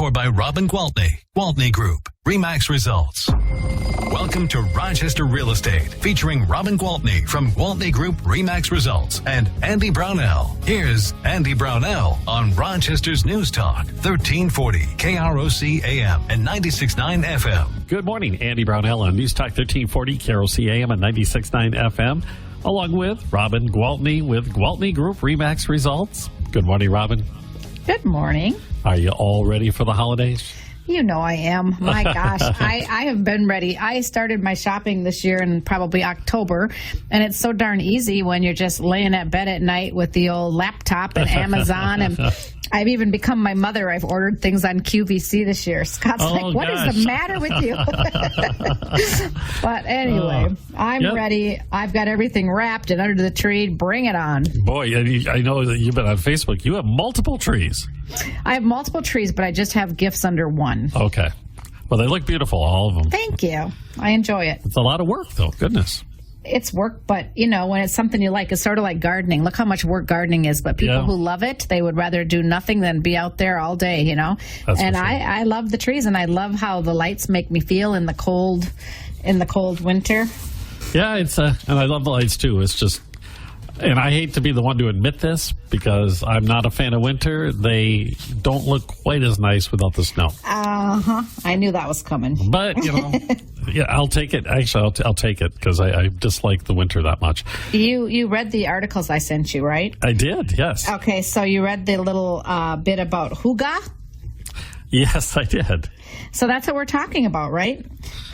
for by Robin Gwaltney. Gwaltney Group, RE/MAX Results. Welcome to Rochester Real Estate, featuring Robin Gwaltney from Gwaltney Group RE/MAX Results and Andy Brownell. Here's Andy Brownell on Rochester's News Talk, 1340 KROC AM and 96.9 FM. Good morning, Andy Brownell on News Talk 1340 KROC AM and 96.9 FM, along with Robin Gwaltney with Gwaltney Group RE/MAX Results. Good morning, Robin. Good morning. Are you all ready for the holidays? You know I am. My gosh, I have been ready. I started my shopping this year in probably October, and it's so darn easy when you're just laying at bed at night with the old laptop and Amazon, and I've even become my mother. I've ordered things on QVC this year. Scott's like, what is the matter with you? But anyway, I'm ready. I've got everything wrapped and under the tree. Bring it on. Boy, I know that you've been on Facebook. You have multiple trees. I have multiple trees, but I just have gifts under one. Okay. Well, they look beautiful, all of them. Thank you. I enjoy it. It's a lot of work, though. Goodness. It's work, but, you know, when it's something you like, it's sort of like gardening. Look how much work gardening is. But people who love it, they would rather do nothing than be out there all day, you know. And I love the trees, and I love how the lights make me feel in the cold winter. Yeah, and I love the lights, too. It's just, and I hate to be the one to admit this because I'm not a fan of winter. They don't look quite as nice without the snow. I knew that was coming. But, you know, yeah, I'll take it. Actually, I'll take it because I dislike the winter that much. You read the articles I sent you, right? I did, yes. Okay, so you read the little bit about hygge? Yes, I did. So that's what we're talking about, right?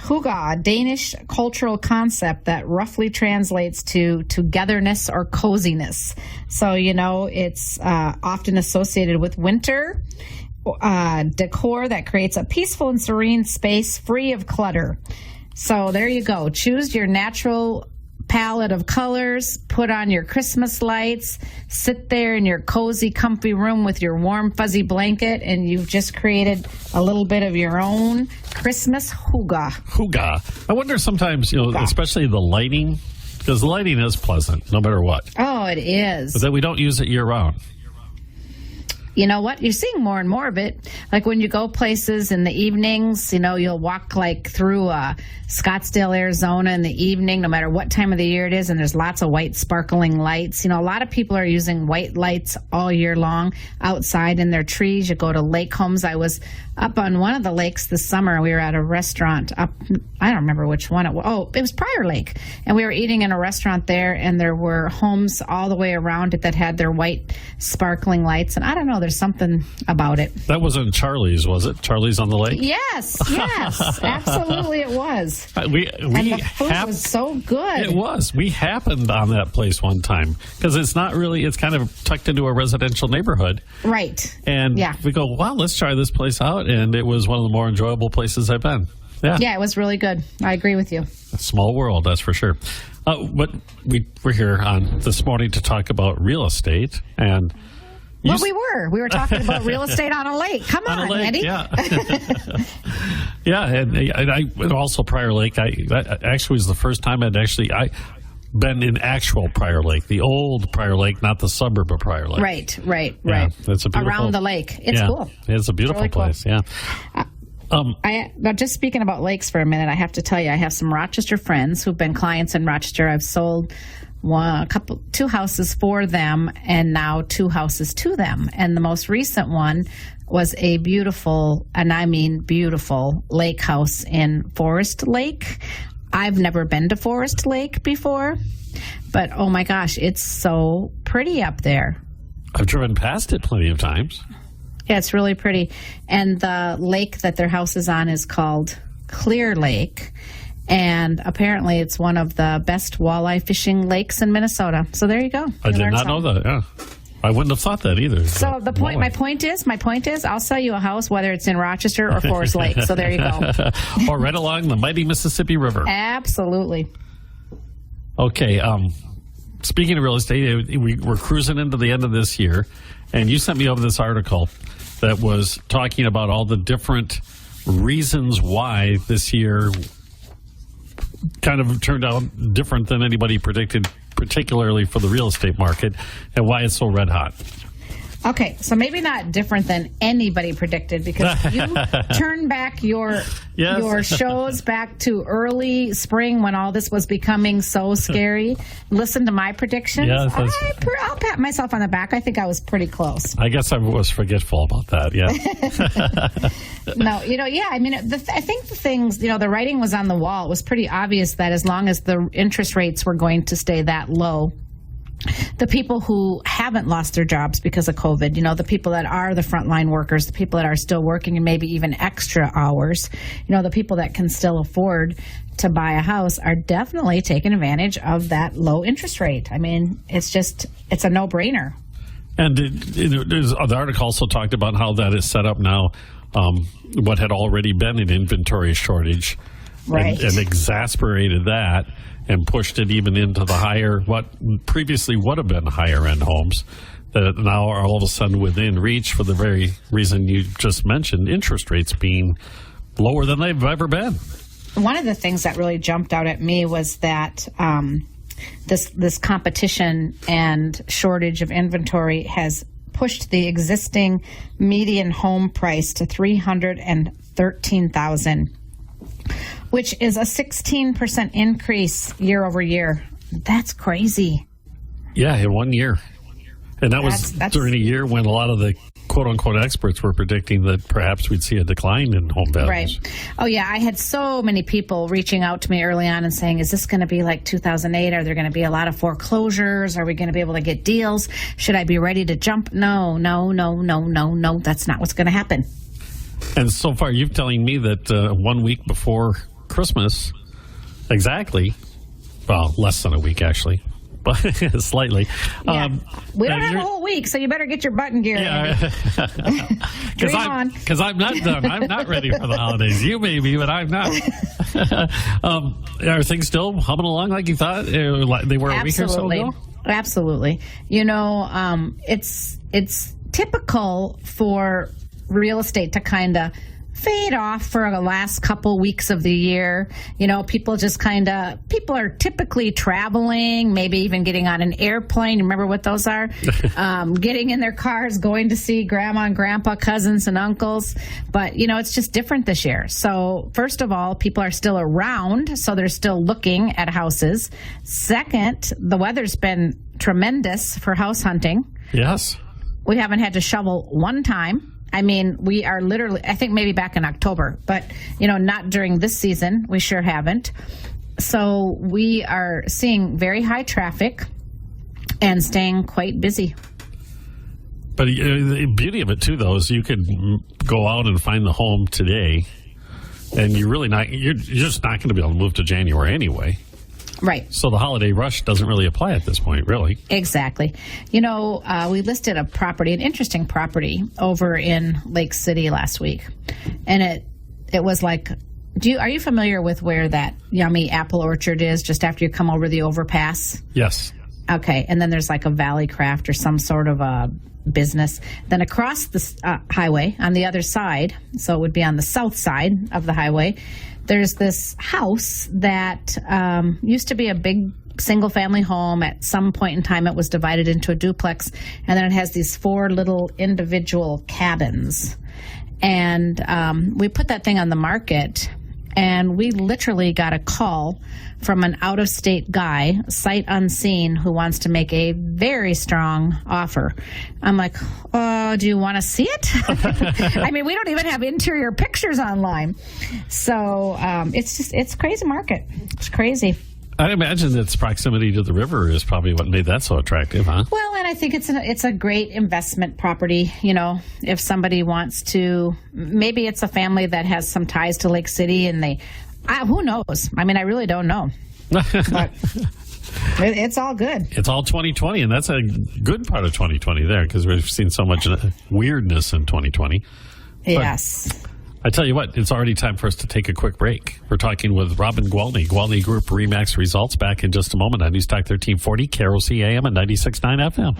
Hygge, a Danish cultural concept that roughly translates to togetherness or coziness. So, you know, it's often associated with winter decor that creates a peaceful and serene space free of clutter. So there you go. Choose your natural palette of colors, put on your Christmas lights, sit there in your cozy, comfy room with your warm, fuzzy blanket, and you've just created a little bit of your own Christmas hygge. Hygge. I wonder sometimes, you know, especially the lighting, because the lighting is pleasant no matter what. Oh, it is. But then we don't use it year-round. You know what? You're seeing more and more of it. Like when you go places in the evenings, you know, you'll walk like through Scottsdale, Arizona in the evening, no matter what time of the year it is, and there's lots of white sparkling lights. You know, a lot of people are using white lights all year long outside in their trees. You go to lake homes. I was up on one of the lakes this summer. We were at a restaurant up, I don't remember which one it was. Oh, it was Prior Lake. And we were eating in a restaurant there, and there were homes all the way around it that had their white sparkling lights. And I don't know, there's something about it. That wasn't Charlie's, was it? Charlie's on the Lake? Yes, absolutely it was. And the food was so good. It was. We happened on that place one time because it's not really, it's kind of tucked into a residential neighborhood. Right. And we go, wow, let's try this place out. And it was one of the more enjoyable places I've been. Yeah, it was really good. I agree with you. A small world, that's for sure. But we're here on this morning to talk about real estate. And we were talking about real estate on a lake. Come on, Andy. Yeah. Yeah, and also Prior Lake. That actually was the first time I'd been in actual Prior Lake, the old Prior Lake, not the suburb of Prior Lake. Right. Yeah, it's a beautiful, around the lake. It's cool. It's a beautiful place. Cool. Yeah. Now, just speaking about lakes for a minute, I have to tell you, I have some Rochester friends who've been clients in Rochester. I've sold two houses for them, and now 2 houses to them. And the most recent one was a beautiful, and I mean beautiful, lake house in Forest Lake. I've never been to Forest Lake before, but oh my gosh, it's so pretty up there. I've driven past it plenty of times. Yeah, it's really pretty. And the lake that their house is on is called Clear Lake. And apparently it's one of the best walleye fishing lakes in Minnesota. So there you go. I did not know that, yeah. I wouldn't have thought that either. So my point is, I'll sell you a house whether it's in Rochester or Forest Lake. So there you go. Or right along the mighty Mississippi River. Absolutely. Okay. Speaking of real estate, we're cruising into the end of this year, and you sent me over this article that was talking about all the different reasons why this year kind of turned out different than anybody predicted, particularly for the real estate market, and why it's so red hot. Okay, so maybe not different than anybody predicted, because you turn back your shows back to early spring when all this was becoming so scary. Listen to my predictions. Yes, I'll pat myself on the back. I think I was pretty close. I guess I was forgetful about that, yeah. No, I mean, I think the things, the writing was on the wall. It was pretty obvious that as long as the interest rates were going to stay that low, the people who haven't lost their jobs because of COVID, the people that are the frontline workers, the people that are still working and maybe even extra hours, the people that can still afford to buy a house are definitely taking advantage of that low interest rate. I mean, it's a no-brainer. And the article also talked about how that is set up now, what had already been an inventory shortage, right, and exasperated that and pushed it even into the higher, what previously would have been higher-end homes that now are all of a sudden within reach for the very reason you just mentioned, interest rates being lower than they've ever been. One of the things that really jumped out at me was that this competition and shortage of inventory has pushed the existing median home price to $313,000, which is a 16% increase year over year. That's crazy. Yeah, in 1 year. And that's during a year when a lot of the quote-unquote experts were predicting that perhaps we'd see a decline in home values. Right. Oh, yeah. I had so many people reaching out to me early on and saying, is this going to be like 2008? Are there going to be a lot of foreclosures? Are we going to be able to get deals? Should I be ready to jump? No. That's not what's going to happen. And so far, you're telling me that 1 week before Christmas, exactly, well, less than a week, actually, but slightly. Yeah. We don't have a whole week, so you better get your button gear. Yeah, because I'm not done. I'm not ready for the holidays. You may be, but I'm not. Are things still humming along like you thought they were a week or so ago? Absolutely. It's typical for real estate to kind of fade off for the last couple weeks of the year. People are typically traveling, maybe even getting on an airplane. Remember what those are? Getting in their cars, going to see grandma and grandpa, cousins and uncles. But, it's just different this year. So first of all, people are still around, so they're still looking at houses. Second, the weather's been tremendous for house hunting. Yes. We haven't had to shovel one time. I mean, we are literally, I think maybe back in October, but, not during this season. We sure haven't. So we are seeing very high traffic and staying quite busy. But the beauty of it, too, though, is you could go out and find the home today, and you're just not going to be able to move to January anyway. Right. So the holiday rush doesn't really apply at this point, really. Exactly. We listed an interesting property over in Lake City last week. And it was like, are you familiar with where that yummy apple orchard is just after you come over the overpass? Yes. Okay. And then there's like a Valley Craft or some sort of a business. Then across the highway on the other side, so it would be on the south side of the highway, there's this house that used to be a big single-family home. At some point in time, it was divided into a duplex, and then it has these 4 little individual cabins. And we put that thing on the market, and we literally got a call from an out-of-state guy, sight unseen, who wants to make a very strong offer. I'm like, oh, do you want to see it? I mean, we don't even have interior pictures online. So it's crazy market. It's crazy. I imagine its proximity to the river is probably what made that so attractive, huh? Well, and I think it's a great investment property. If somebody wants to, maybe it's a family that has some ties to Lake City, and who knows? I mean, I really don't know. But it's all good. It's all 2020, and that's a good part of 2020 there, because we've seen so much weirdness in 2020. Yes. But I tell you what, it's already time for us to take a quick break. We're talking with Robin Gwaltney, Gwaltney Group RE results, back in just a moment on News Talk 1340, KROC AM and 96.9 FM.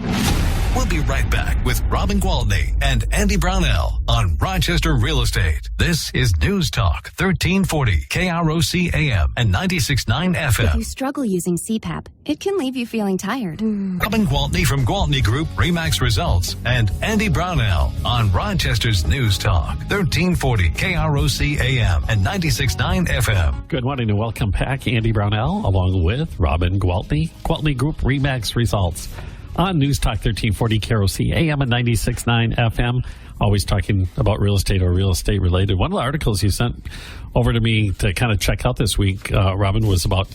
We'll be right back with Robin Gwaltney and Andy Brownell on Rochester Real Estate. This is News Talk 1340 KROC AM and 96.9 If you FM. struggle using CPAP, it can leave you feeling tired. Robin Gwaltney from Gwaltney Group RE Results and Andy Brownell on Rochester's News Talk 1340 KROC AM and 96.9 FM. Good morning and welcome back. Andy Brownell along with Robin Gwaltney, Gwaltney Group RE Results on News Talk 1340 KROC AM and 96.9 FM. Always talking about real estate or real estate related. One of the articles you sent over to me to kind of check out this week, Robin, was about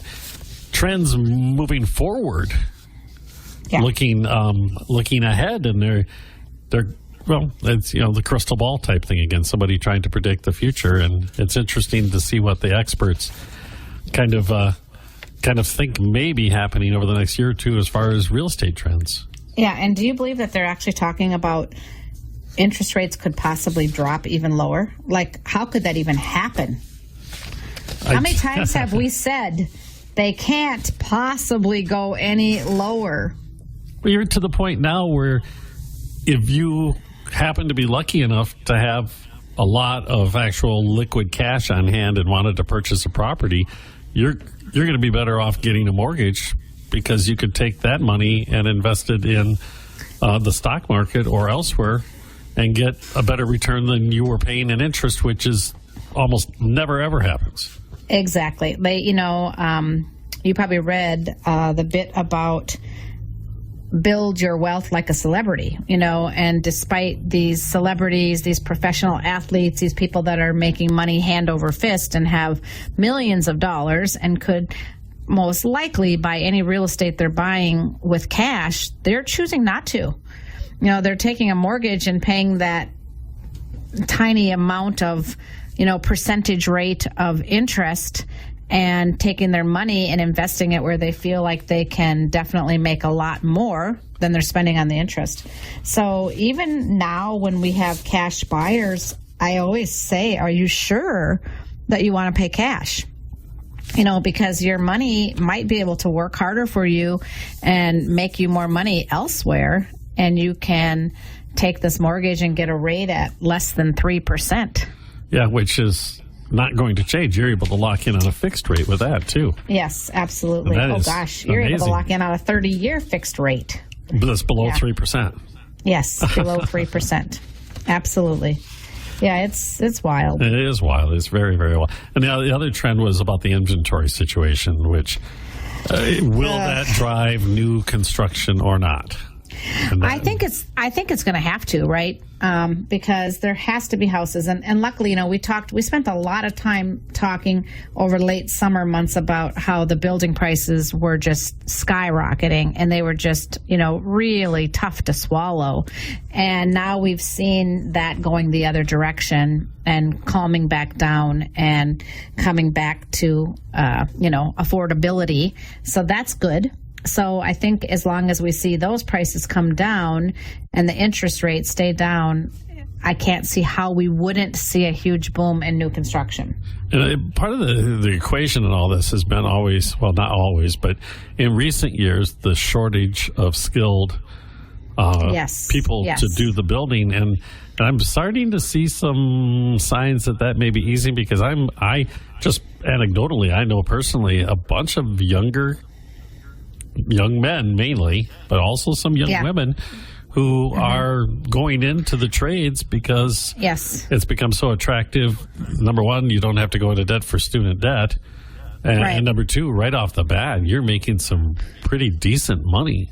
trends moving forward. Yeah. Looking ahead, and they're well, it's the crystal ball type thing again. Somebody trying to predict the future, and it's interesting to see what the experts kind of think may be happening over the next year or two as far as real estate trends. Yeah, and do you believe that they're actually talking about interest rates could possibly drop even lower? Like, how could that even happen? How many times have we said they can't possibly go any lower? Well, you're to the point now where if you happen to be lucky enough to have a lot of actual liquid cash on hand and wanted to purchase a property, you're going to be better off getting a mortgage because you could take that money and invest it in the stock market or elsewhere and get a better return than you were paying in interest, which is almost never ever happens. Exactly. You probably read the bit about build your wealth like a celebrity, and despite these celebrities, these professional athletes, these people that are making money hand over fist and have millions of dollars and could most likely buy any real estate they're buying with cash, they're choosing not to. They're taking a mortgage and paying that tiny amount of, percentage rate of interest and taking their money and investing it where they feel like they can definitely make a lot more than they're spending on the interest. So even now when we have cash buyers, I always say, are you sure that you want to pay cash? Because your money might be able to work harder for you and make you more money elsewhere, and you can take this mortgage and get a rate at less than 3%. Yeah, which is not going to change. You're able to lock in on a fixed rate with that, too. Yes, absolutely. Oh, gosh. You're amazing. able to lock in on a 30-year fixed rate. But that's below 3%. Yes, below 3%. Absolutely. Yeah, it's wild. It is wild. It's very, very wild. And the other trend was about the inventory situation, which will that drive new construction or not? I think it's going to have to, right? Because there has to be houses, and luckily, we spent a lot of time talking over late summer months about how the building prices were just skyrocketing, and they were just, really tough to swallow. And now we've seen that going the other direction and calming back down and coming back to, affordability. So that's good. So I think as long as we see those prices come down and the interest rates stay down, I can't see how we wouldn't see a huge boom in new construction. And part of the equation in all this has been always, well, not always, but in recent years, the shortage of skilled people to do the building. And I'm starting to see some signs that may be easing, because I just anecdotally, I know personally a bunch of young men mainly, but also some young women who are going into the trades because it's become so attractive. Number one, you don't have to go into debt for student debt. And number two, right off the bat, you're making some pretty decent money.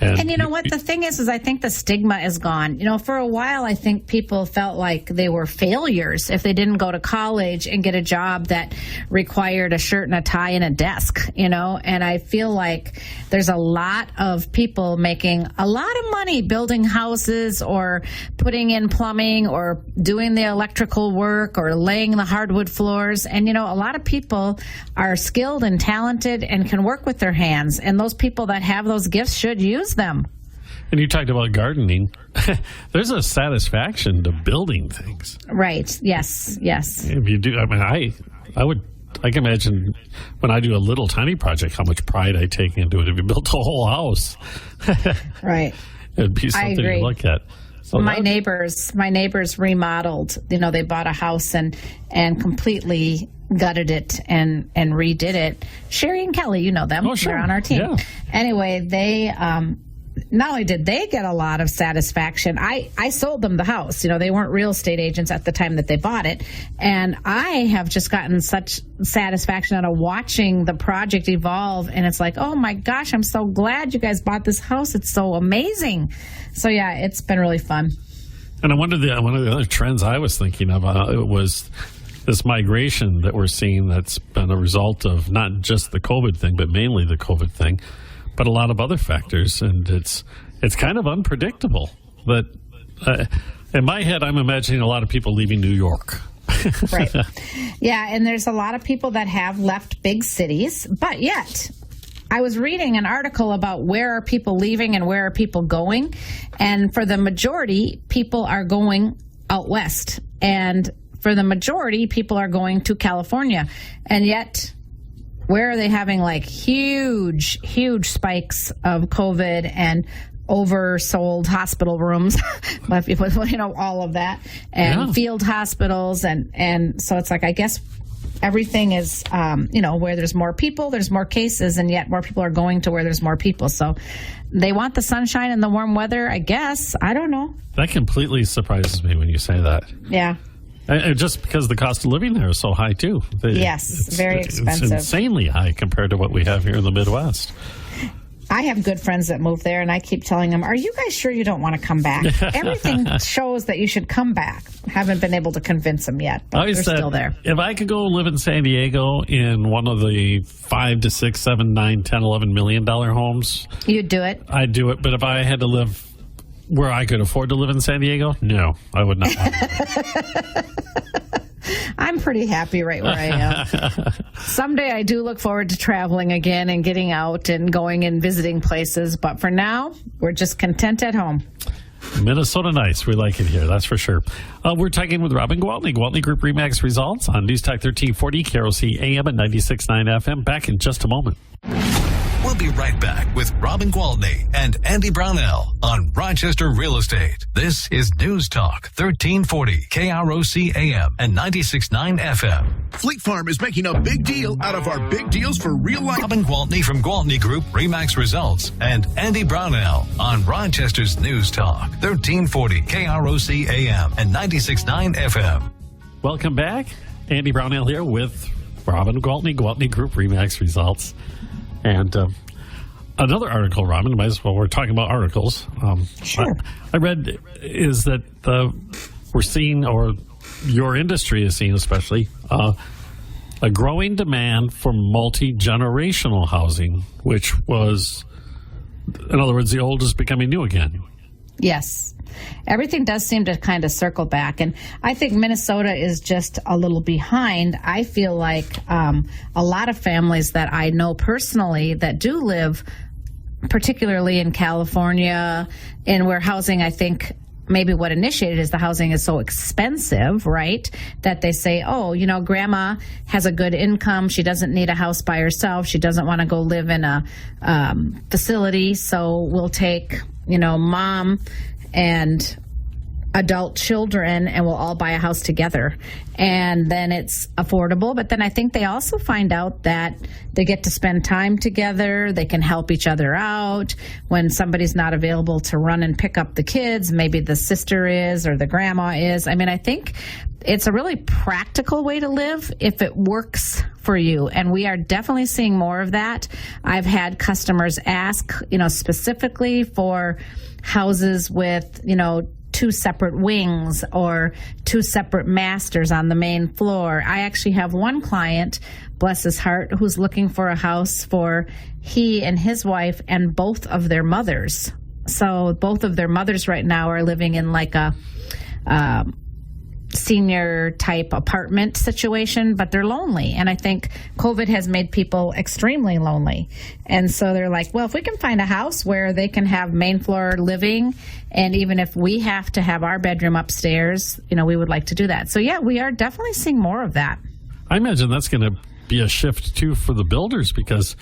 And you know what? The thing is I think the stigma is gone. For a while, I think people felt like they were failures if they didn't go to college and get a job that required a shirt and a tie and a desk, and I feel like there's a lot of people making a lot of money building houses or putting in plumbing or doing the electrical work or laying the hardwood floors. And, a lot of people are skilled and talented and can work with their hands. And those people that have those gifts should use them. And you talked about gardening. There's a satisfaction to building things. Right. Yes. If you do, I can imagine when I do a little tiny project, how much pride I take into it. If you built a whole house. Right. it'd be something to look at. So my neighbors remodeled. They bought a house and completely gutted it and redid it. Sherry and Kelly, you know them. Oh, sure. They're on our team. Yeah. Anyway, they not only did they get a lot of satisfaction, I sold them the house. They weren't real estate agents at the time that they bought it. And I have just gotten such satisfaction out of watching the project evolve. And it's like, oh my gosh, I'm so glad you guys bought this house. It's so amazing. So yeah, it's been really fun. And one of the other trends I was thinking of it was this migration that we're seeing that's been a result of not just the COVID thing, but mainly the COVID thing, but a lot of other factors. And it's kind of unpredictable. But in my head, I'm imagining a lot of people leaving New York. Right. Yeah, and there's a lot of people that have left big cities, but yet I was reading an article about where are people leaving and where are people going. And for the majority, people are going out west. And for the majority, people are going to California. And yet, where are they having like huge spikes of COVID and oversold hospital rooms, all of that, and field hospitals. And so it's like, I guess everything is, where there's more people, there's more cases, and yet more people are going to where there's more people. So they want the sunshine and the warm weather, I guess. I don't know. That completely surprises me when you say that. Yeah. And just because the cost of living there is so high, too. Yes, very expensive. It's insanely high compared to what we have here in the Midwest. I have good friends that move there, and I keep telling them, are you guys sure you don't want to come back? Everything shows that you should come back. Haven't been able to convince them yet, but they're still there. If I could go live in San Diego in one of the 5 to 6, 7, 9, 10, $11 million homes, you'd do it? I'd do it, but if I had to live where I could afford to live in San Diego, no, I would not. I'm pretty happy right where I am. Someday I do look forward to traveling again and getting out and going and visiting places. But for now, we're just content at home. Minnesota nice. We like it here, that's for sure. We're talking with Robin Gwaltney, Gwaltney Group RE/MAX results on News Talk 1340, KROC AM at 96.9 FM. Back in just a moment. We'll be right back with Robin Gwaltney and Andy Brownell on Rochester Real Estate. This is News Talk 1340, KROC AM and 96.9 FM. Fleet Farm is making a big deal out of our big deals for real life. Robin Gwaltney from Gwaltney Group RE/MAX results and Andy Brownell on Rochester's News Talk 1340, KROC AM and 96.9 FM. Welcome back. Andy Brownell here with Robin Gwaltney, Gwaltney Group RE/MAX results. And another article, Robin, might as well, we're talking about articles. Sure. I read is that we're seeing, or your industry is seeing especially, a growing demand for multi-generational housing, which was, in other words, the old is becoming new again. Yes. Everything does seem to kind of circle back. And I think Minnesota is just a little behind. I feel like a lot of families that I know personally that do live, particularly in California, and where housing, I think, maybe what initiated is the housing is so expensive, right? That they say, oh, grandma has a good income. She doesn't need a house by herself. She doesn't want to go live in a facility. So we'll take, mom and adult children and we'll all buy a house together. And then it's affordable. But then I think they also find out that they get to spend time together. They can help each other out. When somebody's not available to run and pick up the kids, maybe the sister is or the grandma is. I mean, I think it's a really practical way to live if it works for you. And we are definitely seeing more of that. I've had customers ask, specifically for houses with, 2 separate wings or 2 separate masters on the main floor. I actually have one client, bless his heart, who's looking for a house for he and his wife and both of their mothers. So both of their mothers right now are living in like a senior type apartment situation, but they're lonely. And I think COVID has made people extremely lonely. And so they're like, well, if we can find a house where they can have main floor living, and even if we have to have our bedroom upstairs, we would like to do that. So yeah, we are definitely seeing more of that. I imagine that's going to be a shift too for the builders because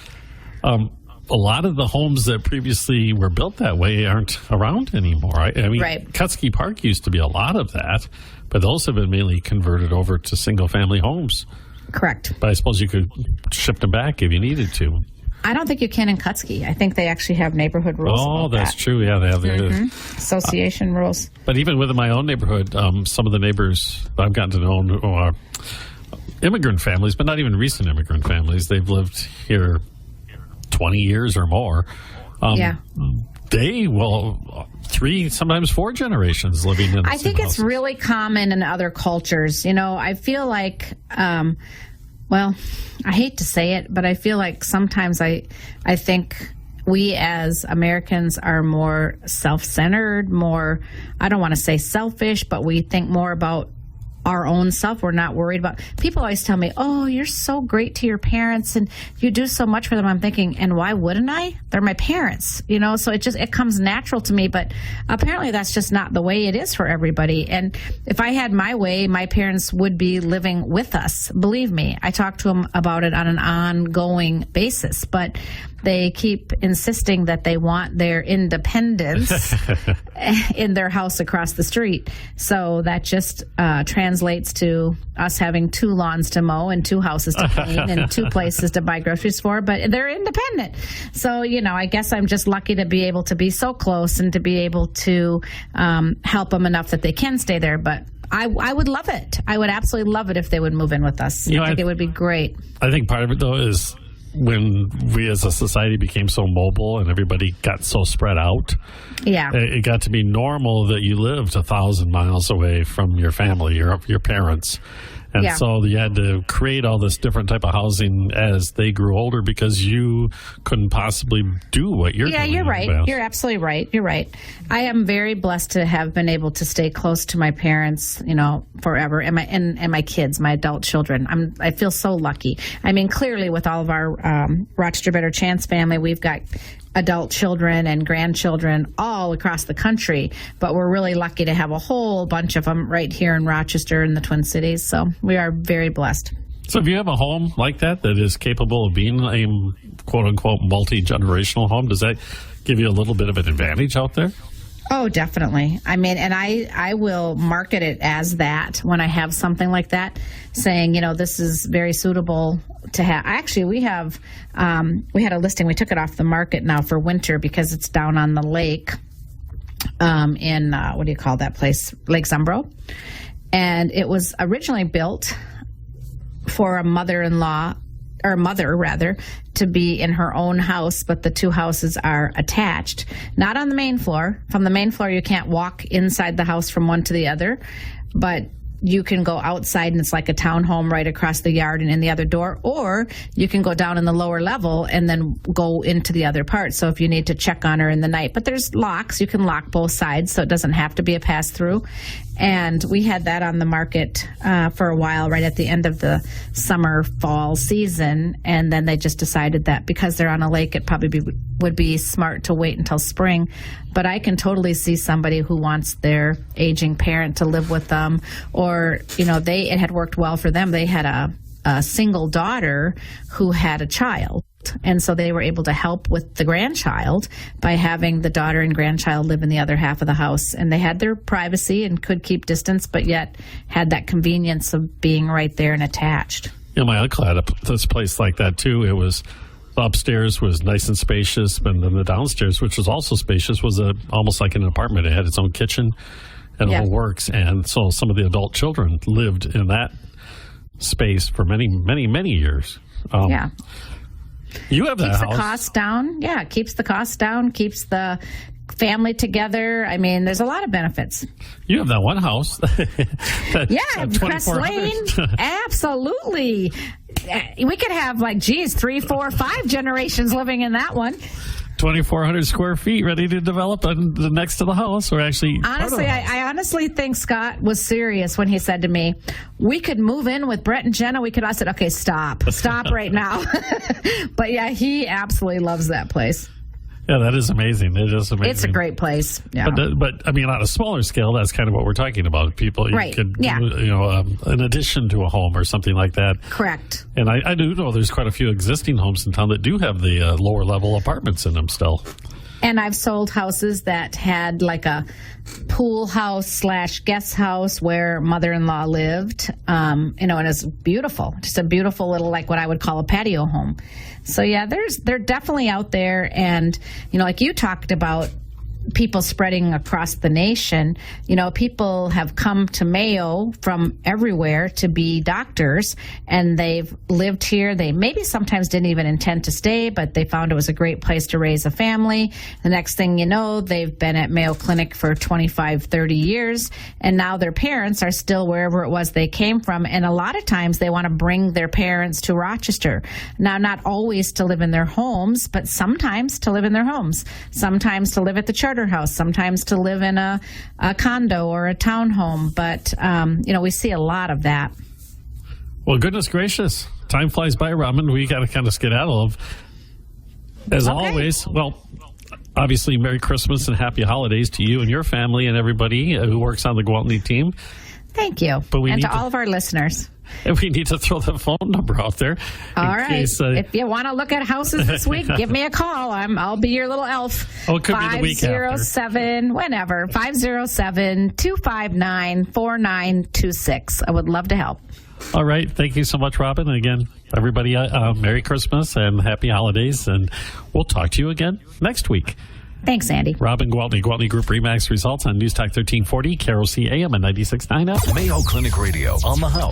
a lot of the homes that previously were built that way aren't around anymore. I mean, Right. Kutsky Park used to be a lot of that, but those have been mainly converted over to single-family homes. Correct. But I suppose you could ship them back if you needed to. I don't think you can in Kutsky. I think they actually have neighborhood rules. Oh, about that's that. true. Yeah, they have. Association rules. But even within my own neighborhood, some of the neighbors I've gotten to know are immigrant families, but not even recent immigrant families. They've lived here 20 years or more. Yeah. They will 3, sometimes 4 generations living in the I same think it's houses. really common in other cultures. You know, I feel like, well, I hate to say it, but I feel like sometimes I think we as Americans are more self-centered, more, I don't want to say selfish, but we think more about our own self. We're not worried about, people always tell me, oh, you're so great to your parents and you do so much for them. I'm thinking, and why wouldn't I? They're my parents, you know, so it comes natural to me, but apparently that's just not the way it is for everybody. And if I had my way, my parents would be living with us. Believe me, I talk to them about it on an ongoing basis, but they keep insisting that they want their independence in their house across the street. So that just translates to us having 2 lawns to mow and 2 houses to clean and 2 places to buy groceries for, but they're independent. So, you know, I guess I'm just lucky to be able to be so close and to be able to help them enough that they can stay there. But I would love it. I would absolutely love it if they would move in with us. I think it would be great. I think part of it, though, is when we as a society became so mobile and everybody got so spread out, it got to be normal that you lived 1,000 miles away from your family, your parents. And so you had to create all this different type of housing as they grew older because you couldn't possibly do what you're doing. Yeah, you're right. You're absolutely right. You're right. I am very blessed to have been able to stay close to my parents, you know, forever, and my kids, my adult children. I feel so lucky. I mean, clearly with all of our Rochester Better Chance family, we've got adult children and grandchildren all across the country, but we're really lucky to have a whole bunch of them right here in Rochester in the Twin Cities. So we are very blessed. So if you have a home like that is capable of being a quote-unquote multi-generational home, does that give you a little bit of an advantage out there? Oh, definitely. I mean, and I will market it as that when I have something like that, saying, you know, this is very suitable to have. Actually, we had a listing. We took it off the market now for winter because it's down on the lake in, what do you call that place? Lake Zumbro. And it was originally built for a mother-in-law, or mother rather, to be in her own house, but the 2 houses are attached. Not on the main floor. From the main floor, you can't walk inside the house from one to the other, but you can go outside and it's like a townhome right across the yard and in the other door, or you can go down in the lower level and then go into the other part. So if you need to check on her in the night, but there's locks, you can lock both sides, so it doesn't have to be a pass-through. And we had that on the market for a while, right at the end of the summer, fall season, and then they just decided that because they're on a lake, it probably would be smart to wait until spring. But I can totally see somebody who wants their aging parent to live with them, or, you know, it had worked well for them. They had a single daughter who had a child. And so they were able to help with the grandchild by having the daughter and grandchild live in the other half of the house. And they had their privacy and could keep distance, but yet had that convenience of being right there and attached. Yeah, my uncle had this place like that too. It was, the upstairs was nice and spacious, and then the downstairs, which was also spacious, was almost like an apartment. It had its own kitchen and the whole works. And so some of the adult children lived in that space for many, many, many years. You have that house. Keeps the cost down. Yeah, keeps the cost down, keeps the family together. I mean, there's a lot of benefits. You have that one house. Crest Lane. Absolutely. We could have 3, 4, 5 generations living in that one. 2,400 square feet ready to develop next to the house, or actually honestly, I honestly think Scott was serious when he said to me, we could move in with Brett and Jenna. I said, okay, stop right now. But yeah, he absolutely loves that place. Yeah, that is amazing. It is amazing. It's a great place. Yeah. But I mean, on a smaller scale, that's kind of what we're talking about. People, you Right. could, Yeah. an addition to a home or something like that. Correct. And I do know there's quite a few existing homes in town that do have the lower level apartments in them still. And I've sold houses that had like a pool house / guest house where mother-in-law lived, and it's beautiful. Just a beautiful little, like what I would call a patio home. So yeah, they're definitely out there. And, like you talked about, people spreading across the nation, people have come to Mayo from everywhere to be doctors, and they've lived here. They maybe sometimes didn't even intend to stay, but they found it was a great place to raise a family. The next thing you know, they've been at Mayo Clinic for 25, 30 years, and now their parents are still wherever it was they came from, and a lot of times they want to bring their parents to Rochester. Now, not always to live in their homes, but sometimes to live in their homes, sometimes to live at the charter house, sometimes to live in a condo or a townhome. But, we see a lot of that. Well, goodness gracious. Time flies by, Robin. We got to kind of skedaddle. As always, well, obviously, Merry Christmas and Happy Holidays to you and your family and everybody who works on the Gwaltney team. Thank you. And to all of our listeners. And we need to throw the phone number out there. All right. If you want to look at houses this week, give me a call. I'll be your little elf. Oh, it could be the week after. 507-259-4926. I would love to help. All right. Thank you so much, Robin. And again, everybody, Merry Christmas and Happy Holidays. And we'll talk to you again next week. Thanks, Andy. Robin Gwaltney, Gwaltney Group RE/MAX results on News Talk 1340, KROC AM and 96.9 FM. Mayo Clinic Radio on the house.